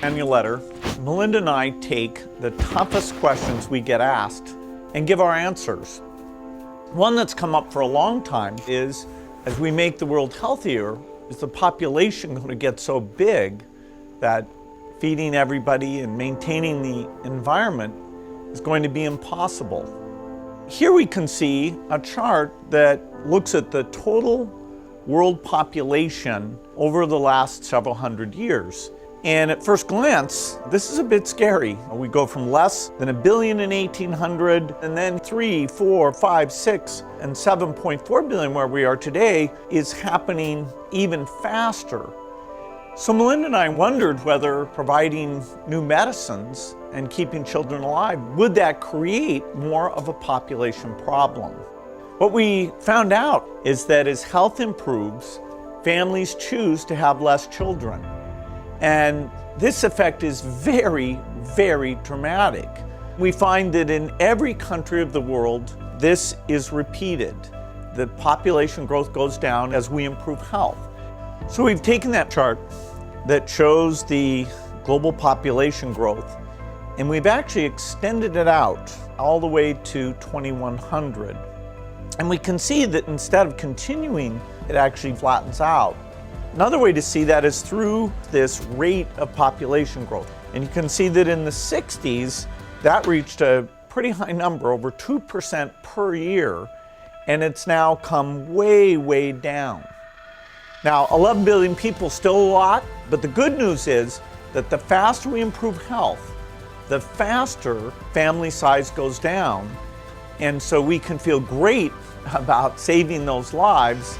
Annual letter, Melinda and I take the toughest questions we get asked and give our answers. One that's come up for a long time is, as we make the world healthier, is the population going to get so big that feeding everybody and maintaining the environment is going to be impossible? Here we can see a chart that looks at the total world population over the last several hundred years. And at first glance, this is a bit scary. We go from less than 1 billion in 1800, and then 3, 4, 5, 6, and 7.4 billion where we are today is happening even faster. So Melinda and I wondered whether providing new medicines and keeping children alive, would that create more of a population problem? What we found out is that as health improves, families choose to have less children. And this effect is very, very dramatic. We find that in every country of the world, this is repeated. The population growth goes down as we improve health. So we've taken that chart that shows the global population growth, and we've actually extended it out all the way to 2100. And we can see that instead of continuing, it actually flattens out. Another way to see that is through this rate of population growth. And you can see that in the 60s, that reached a pretty high number, over 2% per year, and it's now come way, way down. Now, 11 billion people, still a lot, but the good news is that the faster we improve health, the faster family size goes down, and so we can feel great about saving those lives.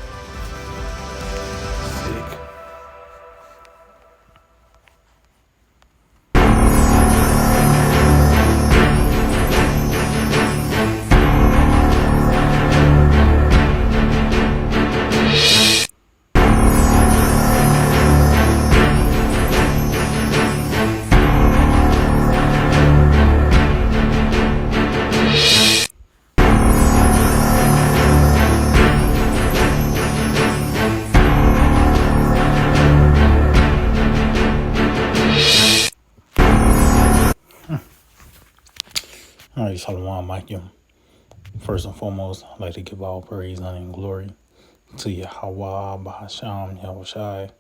All right, Shalom, Michael. First and foremost, I'd like to give all praise, honor, and glory to Yahweh, Bahasham, Yahushai,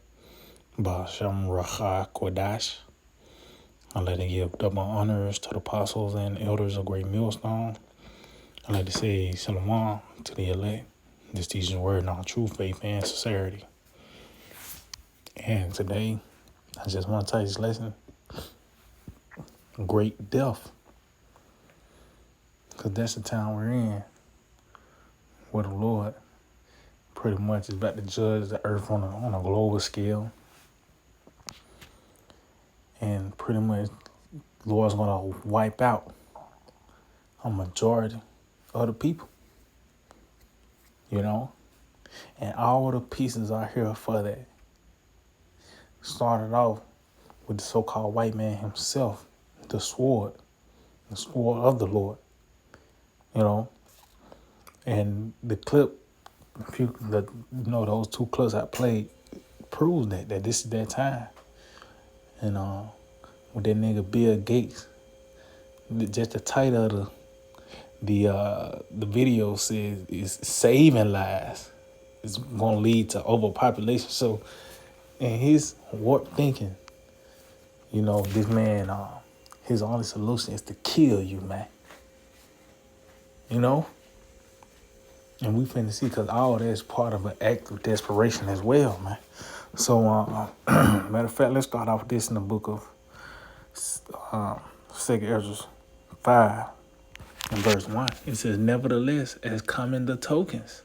Bahasham, Racha, Kodash. I'd like to give double honors to the apostles and elders of Great Millstone. I'd like to say Shalom to the elect. This teaching the word in all true faith and sincerity. And today, I just want to tell you this lesson. Great death. Because that's the time we're in, where the Lord pretty much is about to judge the earth on a global scale. And pretty much the Lord's going to wipe out a majority of the people. You know? And all the pieces are here for that. Started off with the so-called white man himself, the sword of the Lord. You know, and the clip, those two clips I played proves that this is that time. And with that nigga Bill Gates, just the title of the video says is saving lives. It's gonna lead to overpopulation. So, in his warped thinking, this man, his only solution is to kill you, man. And we finna see, because all that is part of an act of desperation as well, man. So, matter of fact, let's start off with this in the book of 2 Ezra 5 and verse 1. It says, nevertheless, as coming the tokens,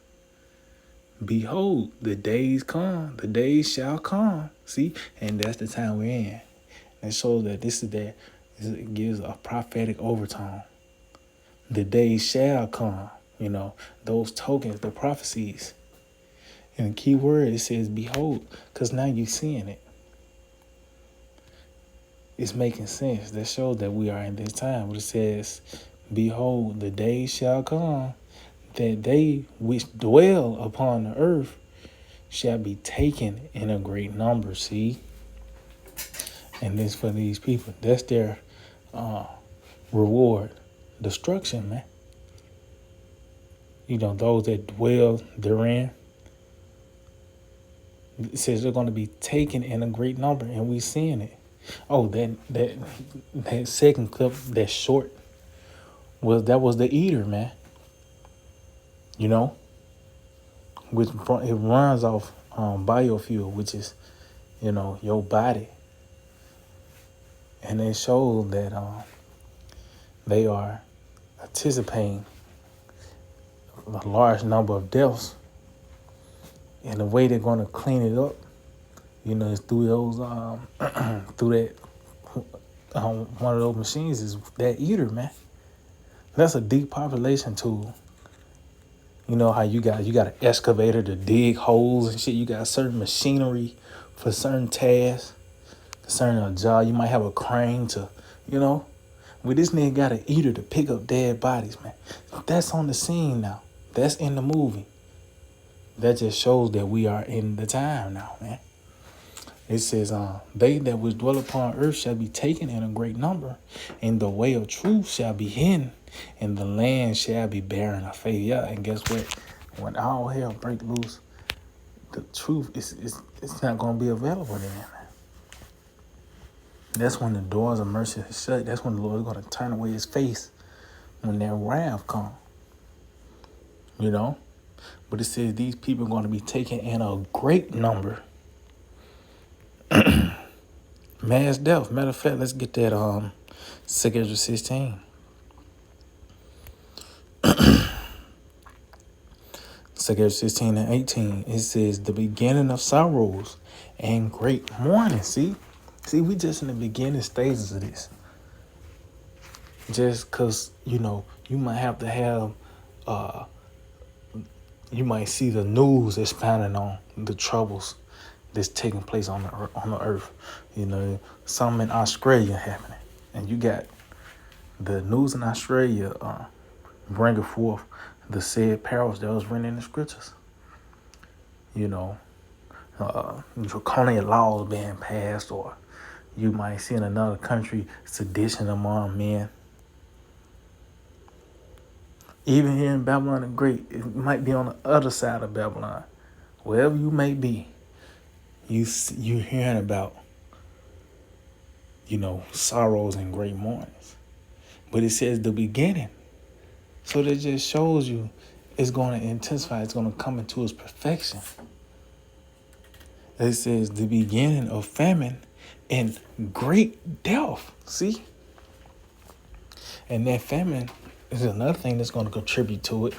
behold, the days come, the days shall come. See, and that's the time we're in. It shows that it gives a prophetic overtone. The days shall come, those tokens, the prophecies. And the key word, it says, behold, because now you're seeing it. It's making sense. That shows that we are in this time. But it says, behold, the days shall come, that they which dwell upon the earth shall be taken in a great number, see? And this for these people. That's their reward. Destruction, man. You know, those that dwell therein. It says they're going to be taken in a great number, and we seeing it. Oh, that second clip, that short, was the eater, man. You know, which it runs off biofuel, which is, you know, your body, and it shows that they are anticipating a large number of deaths, and the way they're going to clean it up, you know, is through those through that one of those machines is that eater, man. That's a depopulation tool. You know how you got an excavator to dig holes and shit. You got certain machinery for certain tasks, certain job. You might have a crane to, you know. But this nigga got an eater to pick up dead bodies, man. That's on the scene now. That's in the movie. That just shows that we are in the time now, man. It says, they that which dwell upon earth shall be taken in a great number, and the way of truth shall be hidden, and the land shall be barren of faith. Yeah, and guess what? When all hell break loose, the truth is not going to be available then. That's when the doors of mercy are shut. That's when the Lord is going to turn away his face when that wrath comes. You know? But it says these people are going to be taken in a great number. Mass death. Matter of fact, let's get that 2 Ezra 16. 2 Ezra 16 and 18. It says the beginning of sorrows and great mourning. See, we just in the beginning stages of this. Just because, you know, you might have to have you might see the news expounding on the troubles that's taking place on the earth. You know, some in Australia happening, and you got the news in Australia bringing forth the said perils that was written in the scriptures. You know, draconian laws being passed, or you might see in another country sedition among men. Even here in Babylon the Great, it might be on the other side of Babylon. Wherever you may be, you're hearing about, you know, sorrows and great mournings. But it says the beginning. So that just shows you it's going to intensify. It's going to come into its perfection. It says the beginning of famine and great death. See? And that famine is another thing that's going to contribute to it,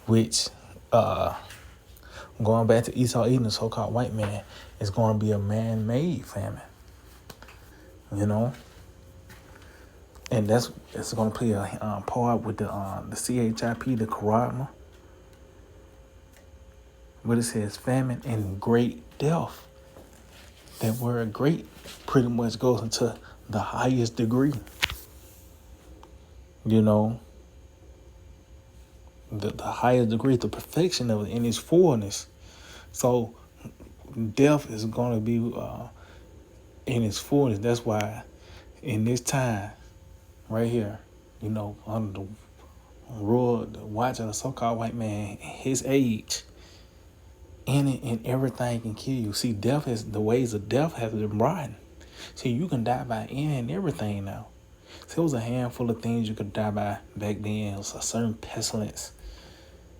which, going back to Esau eating the so-called white man, is going to be a man-made famine. You know? And it's going to play a part with the CHIP, the charisma. But it says famine and great death. That word great pretty much goes into the highest degree. You know, the highest degree, the perfection of it in its fullness. So death is going to be in its fullness. That's why in this time right here, you know, under the rule, the watch of the so-called white man, his age, in it and everything can kill you. See, the ways of death has been broadened. See, you can die by any and everything now. So it was a handful of things you could die by back then. It was a certain pestilence.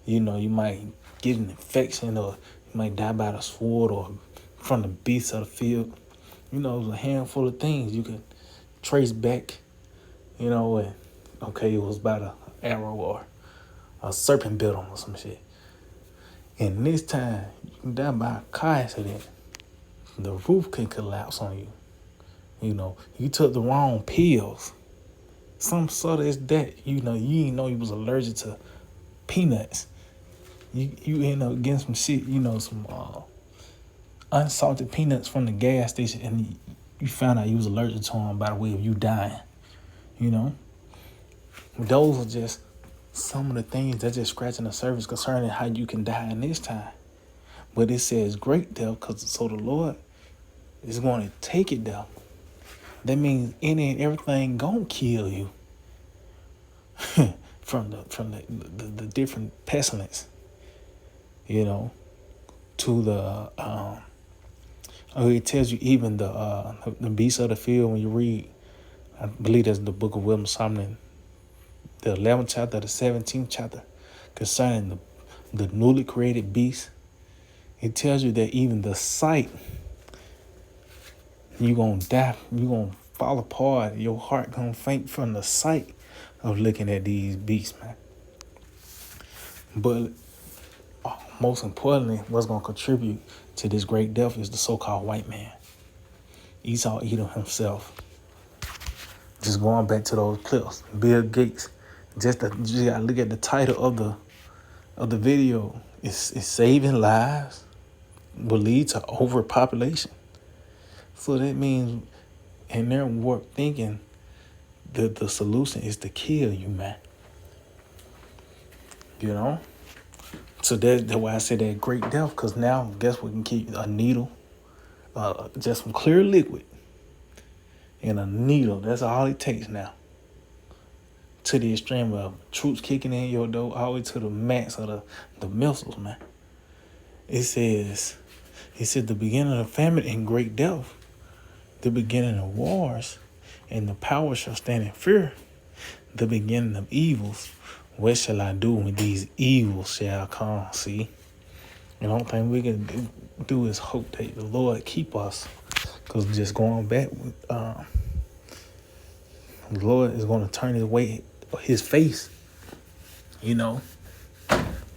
You know, you might get an infection, or you might die by the sword or from the beasts of the field. You know, it was a handful of things you could trace back, you know, and okay, it was by the arrow or a serpent bit them or some shit. And this time, you can die by a car accident. The roof can collapse on you. You know, you took the wrong pills. Some sort of is that, you know, you didn't know you was allergic to peanuts. You end up getting some shit, you know, some unsalted peanuts from the gas station, and you found out you was allergic to them by the way of you dying. You know, those are just some of the things that just scratching the surface concerning how you can die in this time. But it says great death, because so the Lord is going to take it down. That means any and everything gonna kill you from the different pestilence, you know, to the it tells you even the beasts of the field. When you read, I believe that's the book of Wisdom Solomon, the 11th chapter, the 17th chapter, concerning the newly created beast. It tells you that even the sight, you're going to die, you're going to fall apart, your heart going to faint from the sight of looking at these beasts, man. But most importantly, what's going to contribute to this great death is the so-called white man. Esau Edom himself. Just going back to those clips, Bill Gates. You gotta look at the title of the video. It's saving lives will lead to overpopulation. So that means in their warped thinking, the solution is to kill you, man. You know? So that's why I said that great death, because now guess what can keep a needle, just some clear liquid, and a needle. That's all it takes now. To the extreme of troops kicking in your door, all the way to the max of the missiles, man. It says the beginning of famine and great death, the beginning of wars, and the power shall stand in fear, the beginning of evils. What shall I do when these evils shall come? See? And the only thing we can do is hope that the Lord keep us. Because just going back, the Lord is going to turn his face. You know,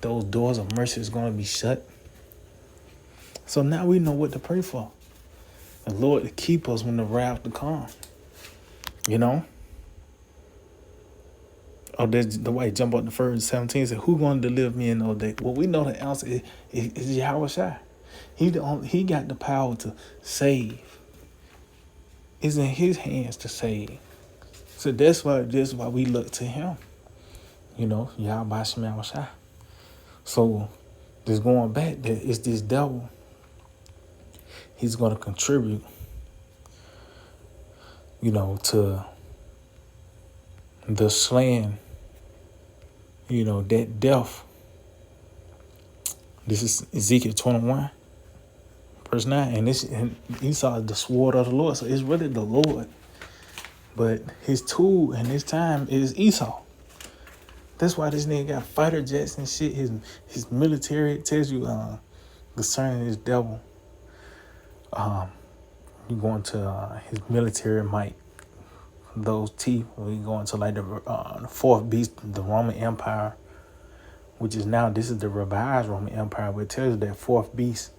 those doors of mercy is going to be shut. So now we know what to pray for. The Lord to keep us when the wrath to come. You know? Oh, there's the way jump up the first 17 said, who going to deliver me in those days? Well, we know the answer is Yahweh Shai. He got the power to save. It's in his hands to save. So that's why we look to him. You know, Yahweh Shai. So just going back, that it's this devil. He's going to contribute, you know, to the slaying, you know, that death. This is Ezekiel 21, verse 9. And Esau is the sword of the Lord. So it's really the Lord. But his tool in this time is Esau. That's why this nigga got fighter jets and shit. His military, it tells you concerning this devil. You go into his military might. Those teeth, we go into like the fourth beast, the Roman Empire, which is now, this is the revised Roman Empire, but it tells you that fourth beast,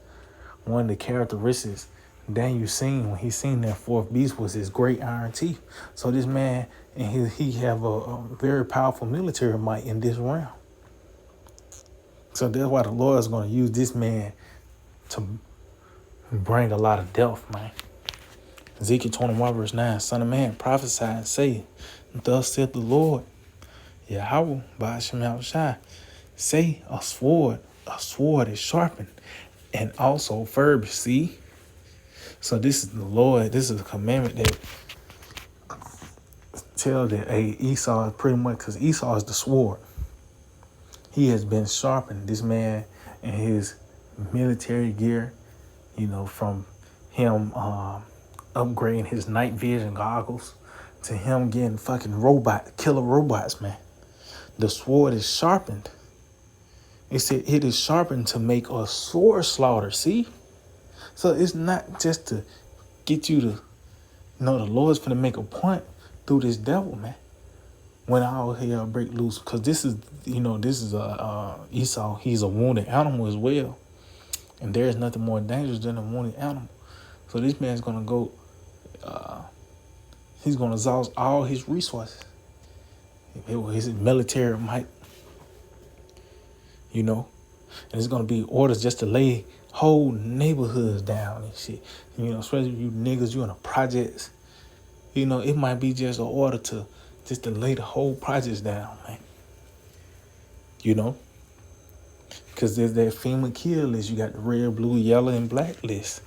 one of the characteristics Daniel seen when he seen that fourth beast was his great iron teeth. So this man, and he have a very powerful military might in this realm. So that's why the Lord is going to use this man to bring a lot of death, man. Ezekiel 21 verse 9, Son of man, prophesy and say, thus saith the Lord, Yahweh, Ba'ashem Shai, say a sword is sharpened, and also furbished. See? So this is the Lord, this is a commandment that tells that Esau is pretty much, because Esau is the sword. He has been sharpened, this man, and his military gear, you know, from him upgrading his night vision goggles to him getting fucking killer robots, man. The sword is sharpened. It said it is sharpened to make a sword slaughter, see? So it's not just to get you to, the Lord's gonna make a point through this devil, man. When all hell break loose, because this is Esau. He's a wounded animal as well, and there is nothing more dangerous than a wounded animal. So this man's gonna go. He's gonna exhaust all his resources. His military might, and it's gonna be orders just to lay whole neighborhoods down and shit. Especially you niggas, you in the projects. It might be just an order to lay the whole projects down, man. Because there's that FEMA kill list. You got the red, blue, yellow, and black list.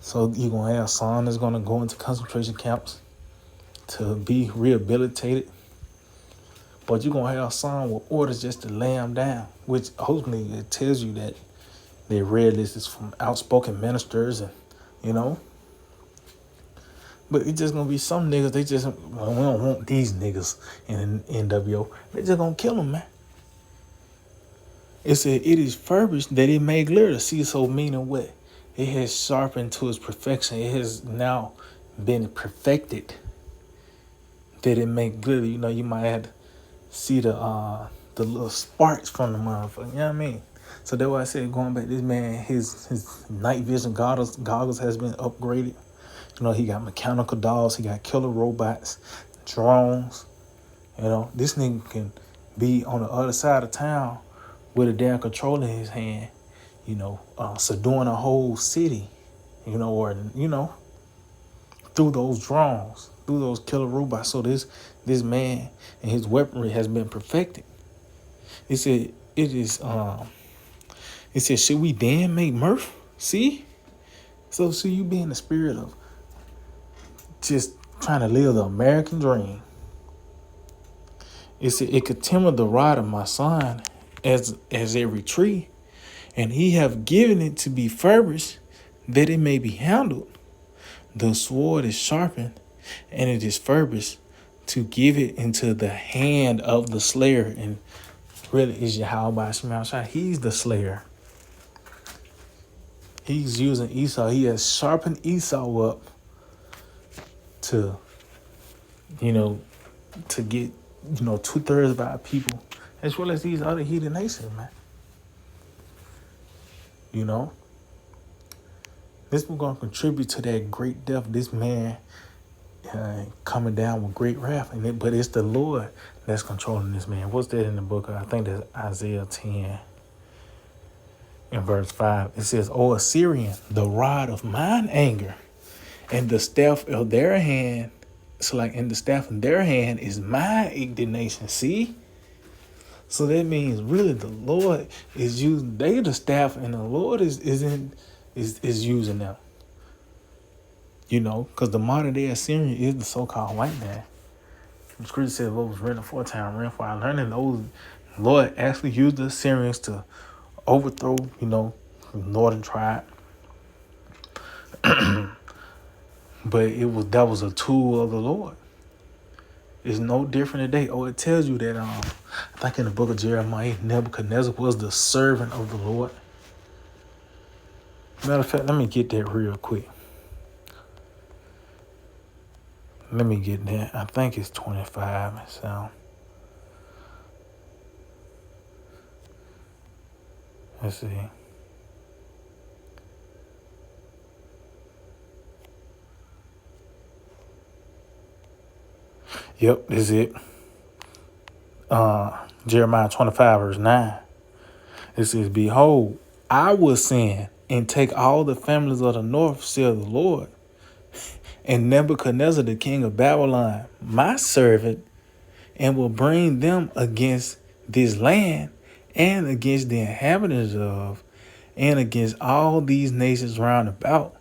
So you're going to have some that's going to go into concentration camps to be rehabilitated. But you're going to have some with orders just to lay them down, which ultimately it tells you that they read this is from outspoken ministers and, you know. But it's just going to be some niggas, they just, well, we don't want these niggas in NWO. They just going to kill them, man. It said, it is furbished that it may clear to see, so meaning what? It has sharpened to its perfection. It has now been perfected that it may glitter. You know, you might have to see the little sparks from the motherfucker. You know what I mean? So that's why I said, going back, this man, his night vision goggles has been upgraded. You know, he got mechanical dolls, he got killer robots, drones. You know, this nigga can be on the other side of town with a damn controller in his hand, you know, subduing a whole city, you know, or, you know, through those drones, through those killer robots. So this man and his weaponry has been perfected. It said, it said, should we then make mirth? See? So you be in the spirit of just trying to live the American dream. It said, it could timber the rod of my son as every tree, and he have given it to be furbished, that it may be handled. The sword is sharpened, and it is furbished to give it into the hand of the slayer. And really is Yahweh Shema Shai. He's the slayer. He's using Esau. He has sharpened Esau up to, you know, to get, you know, 2/3 of our people, as well as these other heathen nations, man. You know, this was going to contribute to that great death. This man coming down with great wrath, but it's the Lord that's controlling this man. What's that in the book? I think that's Isaiah 10 in verse 5. It says, O Assyrian, the rod of mine anger, and the staff of their hand. So like, in the staff in their hand is my indignation. See? So that means really the Lord is using, they the staff, and the Lord is using them. You know, because the modern day Assyrian is the so-called white man. The scripture says what was written aforetime, written for our learning. Those Lord actually used the Assyrians to overthrow, you know, the northern tribe. But that was a tool of the Lord. It's no different today. Oh, it tells you that I think in the book of Jeremiah, Nebuchadnezzar was the servant of the Lord. Matter of fact, let me get that real quick. Let me get that. I think it's 25. So let's see. Yep, this is it. Jeremiah 25, verse 9. It says, behold, I will send and take all the families of the north, saith the Lord, and Nebuchadnezzar, the king of Babylon, my servant, and will bring them against this land and against the inhabitants of, and against all these nations round about,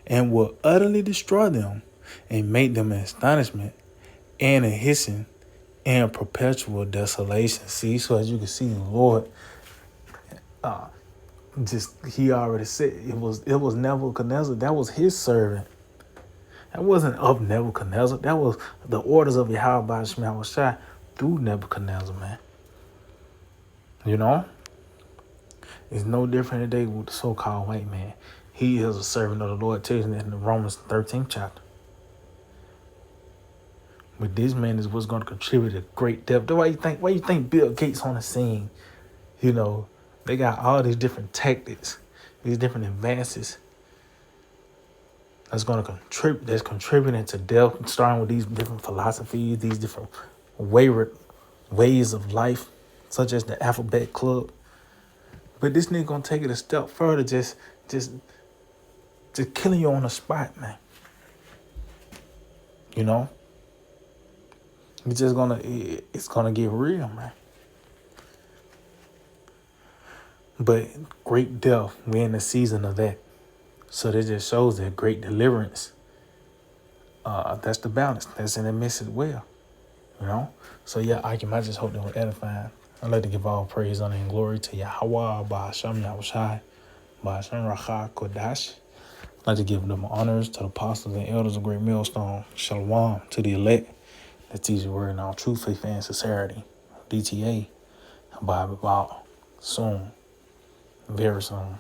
and will utterly destroy them and make them an astonishment and a hissing and perpetual desolation. See, so as you can see, the Lord, he already said it was Nebuchadnezzar. That was his servant. That wasn't of Nebuchadnezzar. That was the orders of Yahweh Shema Shai through Nebuchadnezzar, man. You know? It's no different today with the so-called white man. He is a servant of the Lord, tells that in the Romans 13th chapter. But this man is what's going to contribute to great depth. Why you think Bill Gates on the scene? You know, they got all these different tactics, these different advances that's going to contribute, that's contributing to death, starting with these different philosophies, these different wayward ways of life, such as the Alphabet Club. But this nigga gonna take it a step further, just killing you on the spot, man. You know? It's gonna get real, man. But great death, we're in the season of that. So that just shows that great deliverance. That's the balance. That's in the midst as well. You know? So yeah, I just hope that we're edifying. I'd like to give all praise, honor, and glory to Yahweh, Ba'asham Yahushai, Ba'asham Racha Kodash. I'd like to give them honors to the apostles and elders of Great Millstone. Shalom to the elect that teach the word in all truth, faith, and sincerity. DTA, Bible, soon, very soon.